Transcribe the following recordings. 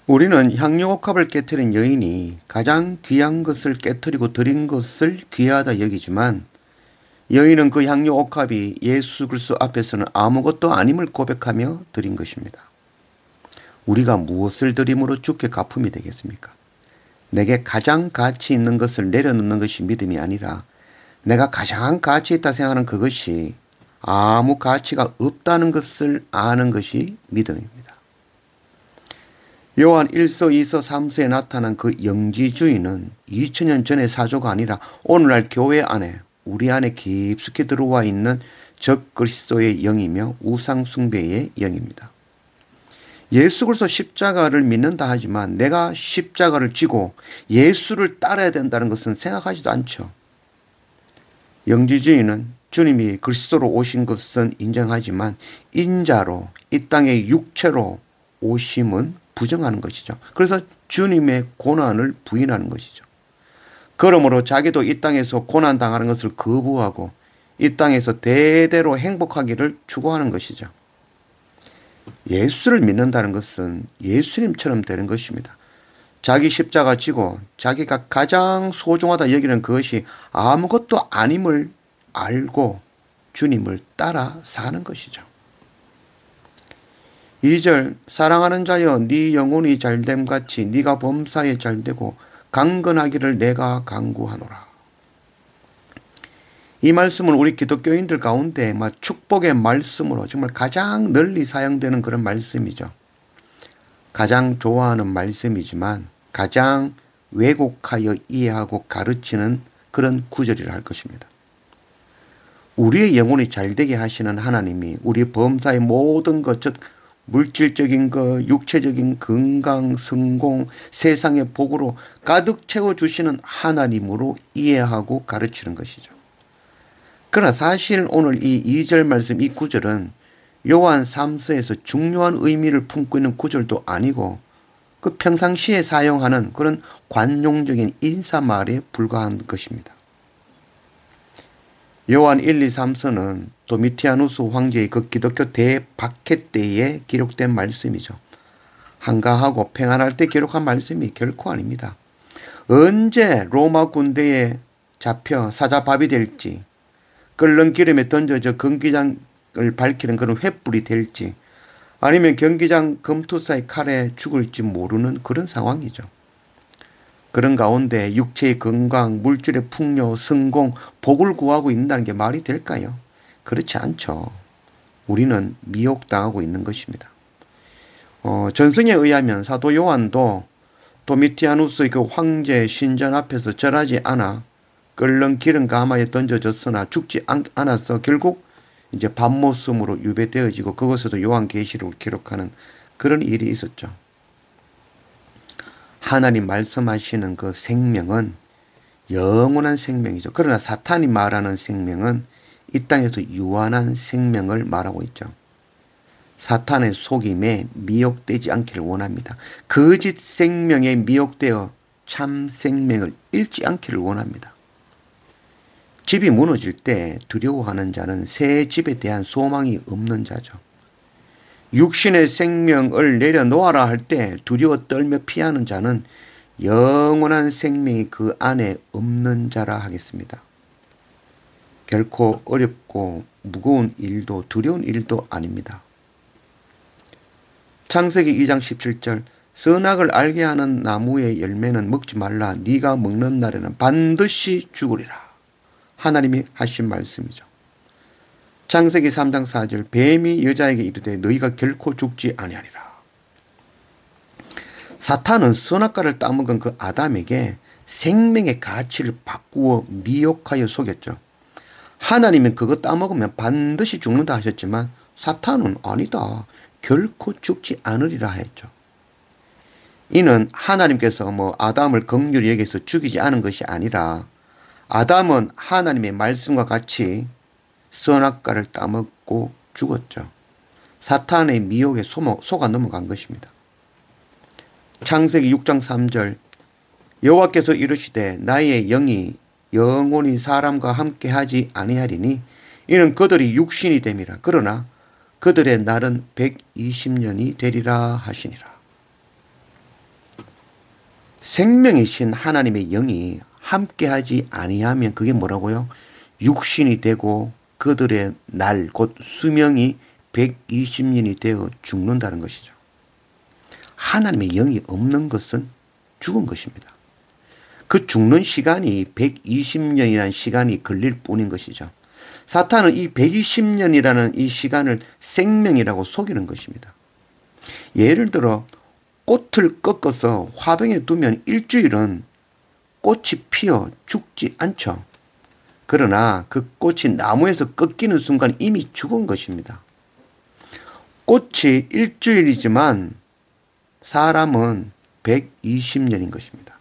우리는 향유옥합을 깨뜨린 여인이 가장 귀한 것을 깨뜨리고 드린 것을 귀하다 여기지만 여인은 그 향유옥합이 예수 그리스도 앞에서는 아무것도 아님을 고백하며 드린 것입니다. 우리가 무엇을 드림으로 주께 갚음이 되겠습니까? 내게 가장 가치 있는 것을 내려놓는 것이 믿음이 아니라 내가 가장 가치 있다 생각하는 그것이 아무 가치가 없다는 것을 아는 것이 믿음입니다. 요한 1서, 2서, 3서에 나타난 그 영지주의는 2000년 전의 사조가 아니라 오늘날 교회 안에 우리 안에 깊숙이 들어와 있는 적그리스도의 영이며 우상숭배의 영입니다. 예수 그리스도 십자가를 믿는다 하지만 내가 십자가를 지고 예수를 따라야 된다는 것은 생각하지도 않죠. 영지주의는 주님이 그리스도로 오신 것은 인정하지만 인자로 이 땅의 육체로 오심은 부정하는 것이죠. 그래서 주님의 고난을 부인하는 것이죠. 그러므로 자기도 이 땅에서 고난당하는 것을 거부하고 이 땅에서 대대로 행복하기를 추구하는 것이죠. 예수를 믿는다는 것은 예수님처럼 되는 것입니다. 자기 십자가 지고 자기가 가장 소중하다 여기는 그것이 아무것도 아님을 알고 주님을 따라 사는 것이죠. 2절 사랑하는 자여 네 영혼이 잘됨같이 네가 범사에 잘되고 강건하기를 내가 간구하노라. 이 말씀은 우리 기독교인들 가운데 축복의 말씀으로 정말 가장 널리 사용되는 그런 말씀이죠. 가장 좋아하는 말씀이지만 가장 왜곡하여 이해하고 가르치는 그런 구절이라 할 것입니다. 우리의 영혼이 잘되게 하시는 하나님이 우리 범사의 모든 것, 즉 물질적인 것, 육체적인 건강, 성공, 세상의 복으로 가득 채워주시는 하나님으로 이해하고 가르치는 것이죠. 그러나 사실 오늘 이 2절 말씀, 이 구절은 요한 3서에서 중요한 의미를 품고 있는 구절도 아니고 그 평상시에 사용하는 그런 관용적인 인사말에 불과한 것입니다. 요한 1, 2, 3서는 도미티아누스 황제의 그 기독교 대박해 때에 기록된 말씀이죠. 한가하고 평안할 때 기록한 말씀이 결코 아닙니다. 언제 로마 군대에 잡혀 사자밥이 될지, 끓는 기름에 던져져 경기장을 밝히는 그런 횃불이 될지, 아니면 경기장 검투사의 칼에 죽을지 모르는 그런 상황이죠. 그런 가운데 육체의 건강, 물질의 풍요, 성공, 복을 구하고 있다는 게 말이 될까요? 그렇지 않죠. 우리는 미혹당하고 있는 것입니다. 전승에 의하면 사도 요한도 도미티아누스의 그 황제 신전 앞에서 절하지 않아 끓는 기름 가마에 던져졌으나 죽지 않아서 결국 이제 밤모섬으로 유배되어지고 그것에도 요한계시록을 기록하는 그런 일이 있었죠. 하나님 말씀하시는 그 생명은 영원한 생명이죠. 그러나 사탄이 말하는 생명은 이 땅에서 유한한 생명을 말하고 있죠. 사탄의 속임에 미혹되지 않기를 원합니다. 거짓 생명에 미혹되어 참 생명을 잃지 않기를 원합니다. 집이 무너질 때 두려워하는 자는 새 집에 대한 소망이 없는 자죠. 육신의 생명을 내려놓아라 할 때 두려워 떨며 피하는 자는 영원한 생명이 그 안에 없는 자라 하겠습니다. 결코 어렵고 무거운 일도 두려운 일도 아닙니다. 창세기 2장 17절 선악을 알게 하는 나무의 열매는 먹지 말라. 네가 먹는 날에는 반드시 죽으리라. 하나님이 하신 말씀이죠. 창세기 3장 4절 뱀이 여자에게 이르되 너희가 결코 죽지 아니하리라. 사탄은 선악과를 따먹은 그 아담에게 생명의 가치를 바꾸어 미혹하여 속였죠. 하나님은 그거 따먹으면 반드시 죽는다 하셨지만 사탄은 아니다. 결코 죽지 않으리라 했죠. 이는 하나님께서 아담을 긍휼히 여기서 죽이지 않은 것이 아니라 아담은 하나님의 말씀과 같이 선악과를 따먹고 죽었죠. 사탄의 미혹에 속아 넘어간 것입니다. 창세기 6장 3절 여호와께서 이르시되 나의 영이 영원히 사람과 함께 하지 아니하리니 이는 그들이 육신이 됨이라. 그러나 그들의 날은 120년이 되리라 하시니라. 생명이신 하나님의 영이 함께하지 아니하면 그게 뭐라고요? 육신이 되고 그들의 날 곧 수명이 120년이 되어 죽는다는 것이죠. 하나님의 영이 없는 것은 죽은 것입니다. 그 죽는 시간이 120년이라는 시간이 걸릴 뿐인 것이죠. 사탄은 이 120년이라는 이 시간을 생명이라고 속이는 것입니다. 예를 들어 꽃을 꺾어서 화병에 두면 일주일은 꽃이 피어 죽지 않죠. 그러나 그 꽃이 나무에서 꺾이는 순간 이미 죽은 것입니다. 꽃이 일주일이지만 사람은 120년인 것입니다.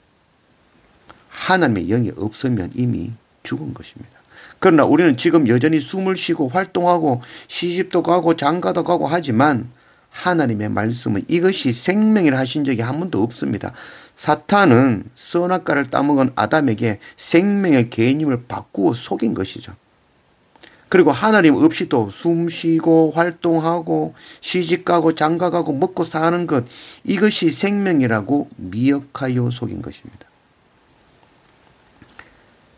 하나님의 영이 없으면 이미 죽은 것입니다. 그러나 우리는 지금 여전히 숨을 쉬고 활동하고 시집도 가고 장가도 가고 하지만 하나님의 말씀은 이것이 생명이라 하신 적이 한 번도 없습니다. 사탄은 선악과를 따먹은 아담에게 생명의 개념을 바꾸어 속인 것이죠. 그리고 하나님 없이도 숨 쉬고 활동하고 시집가고 장가가고 먹고 사는 것, 이것이 생명이라고 미혹하여 속인 것입니다.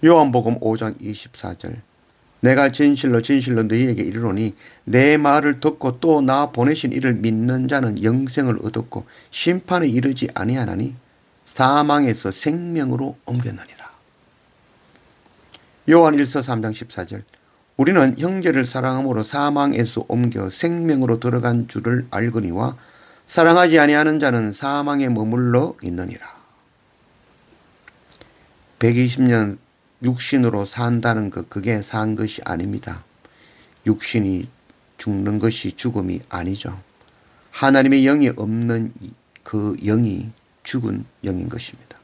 요한복음 5장 24절, 내가 진실로 진실로 너희에게 이르노니 내 말을 듣고 또 나 보내신 이를 믿는 자는 영생을 얻었고 심판에 이르지 아니하나니 사망에서 생명으로 옮겼느니라. 요한 1서 3장 14절, 우리는 형제를 사랑함으로 사망에서 옮겨 생명으로 들어간 줄을 알거니와 사랑하지 아니하는 자는 사망에 머물러 있느니라. 120년 육신으로 산다는 것, 그게 산 것이 아닙니다. 육신이 죽는 것이 죽음이 아니죠. 하나님의 영이 없는 그 영이 죽은 영인 것입니다.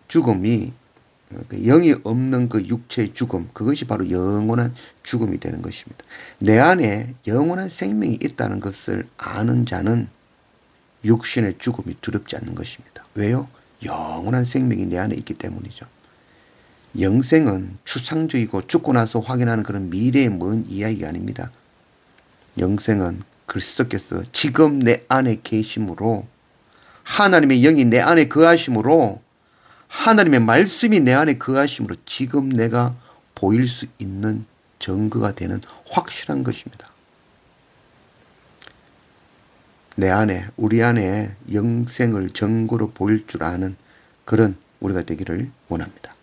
죽음이 영이 없는 그 육체의 죽음, 그것이 바로 영원한 죽음이 되는 것입니다. 내 안에 영원한 생명이 있다는 것을 아는 자는 육신의 죽음이 두렵지 않는 것입니다. 왜요? 영원한 생명이 내 안에 있기 때문이죠. 영생은 추상적이고 죽고 나서 확인하는 그런 미래의 먼 이야기가 아닙니다. 영생은 그리스도께서 지금 내 안에 계심으로, 하나님의 영이 내 안에 거하심으로, 하나님의 말씀이 내 안에 거하심으로 지금 내가 보일 수 있는 증거가 되는 확실한 것입니다. 내 안에, 우리 안에 영생을 증거로 보일 줄 아는 그런 우리가 되기를 원합니다.